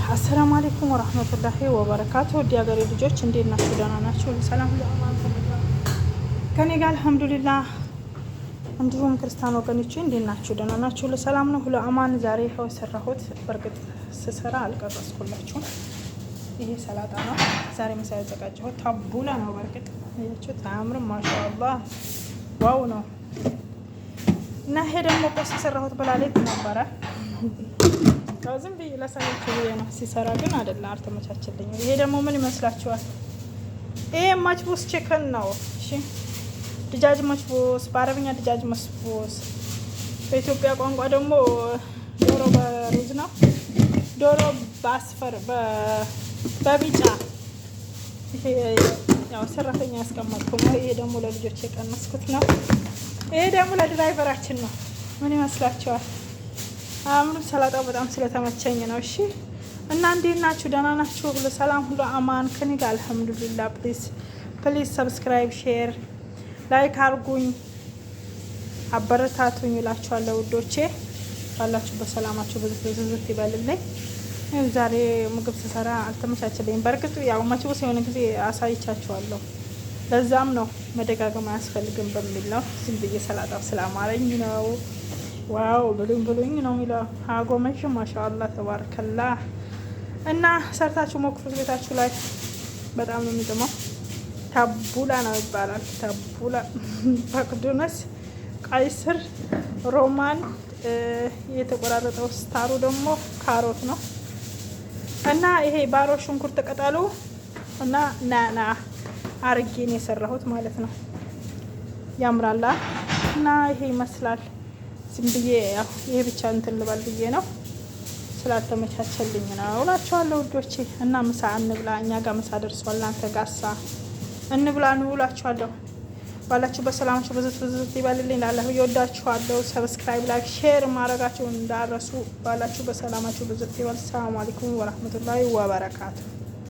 አሰላሙ አለይኩም ወራህመቱላሂ ወበረካቱ። ውድ ሀገሬ ልጆች እንዴት ናችሁ? ደህና ናችሁ? ሰላም ለአማን ከኔ ጋር አልሐምዱሊላህ። እንዲሁም ክርስቲያን ወገኖቼ እንዴት ናችሁ? ደህና ናችሁ? ለሰላም ነው ሁሉ አማን። ዛሬ ይኸው ሰራሁት። በእርግጥ ስሰራ አልቀረጽኩላችሁም። ይሄ ሰላጣ ነው ዛሬ ምሳ ያዘጋጀሁት። ታቡላ ነው። በእርግጥ ያያችሁት አያምርም? ማሻአላህ ዋው ነው። እና ይሄ ደግሞ ቆስ የሰራሁት በላሌት ነበረ። ዝም ብዬ ለሰራችሁ ብዬ ነው። ሲሰራ ግን አይደለም አልተመቻቸልኝም። ይሄ ደግሞ ምን ይመስላችኋል? ይሄ ማችቡስ ቺክን ነው። እሺ ድጃጅ ማችቡስ፣ በአረብኛ ድጃጅ መስቡስ፣ በኢትዮጵያ ቋንቋ ደግሞ ዶሮ በሩዝ ነው። ዶሮ በአስፈር በቢጫ ይሄ ያው ሰራተኛ ያስቀመጥኩ ነው። ይሄ ደግሞ ለልጆች የቀነስኩት ነው። ይሄ ደግሞ ለድራይቨራችን ነው። ምን ይመስላችኋል? አምሩ ሰላጣው በጣም ስለተመቸኝ ነው። እሺ እና እንዴት ናችሁ? ደህና ናችሁ? ሁሉ ሰላም፣ ሁሉ አማን ከኔ ጋር አልሐምዱሊላህ። ፕሊዝ ሰብስክራይብ፣ ሼር፣ ላይክ አርጉኝ፣ አበረታቱኝ እላችኋለሁ ውዶቼ። ባላችሁ በሰላማችሁ ብዙ ይበልልኝ። ዛሬ ምግብ ስሰራ አልተመቻቸልኝም። በእርግጥ ያው መችቡስ የሆነ ጊዜ አሳይቻችኋለሁ። ለዛም ነው መደጋገም አያስፈልግም በሚል ነው። ዝም ብዬ ሰላጣው ስላማረኝ ነው። ዋው ብሉኝ ነው የሚለው አጎመሽ ማሻአላህ ተባረከላ። እና ሰርታችሁ ሞክሩት ቤታችሁ ላይ በጣም ነው የሚጥመው። ታቡላ ነው ይባላል። ታቡላ በቅዱነስ፣ ቀይ ስር፣ ሮማን፣ የተቆራረጠው ስታሩ ደግሞ ካሮት ነው። እና ይሄ ባሮ ሽንኩርት ቅጠሉ እና ናና አርጌን የሰራሁት ማለት ነው። ያምራላ። እና ይሄ ይመስላል። ዝም ብዬ ያው ይሄ ብቻ እንትን ልበል ብዬ ነው ስላልተመቻቸልኝ ነው እላችኋለሁ ውዶቼ። እና ምሳ እንብላ። እኛ ጋር ምሳ ደርሷል። እናንተ ጋሳ እንብላ ነው እላችኋለሁ። ባላችሁ በሰላማችሁ ብዙት ይበልልኝ። ላላህ ይወዳችኋለሁ። ሰብስክራይብ፣ ላይክ፣ ሼር ማድረጋችሁን እንዳረሱ። ባላችሁ በሰላማችሁ ብዙት ይበል። ሰላም አለይኩም ወራህመቱላሂ ወበረካቱ።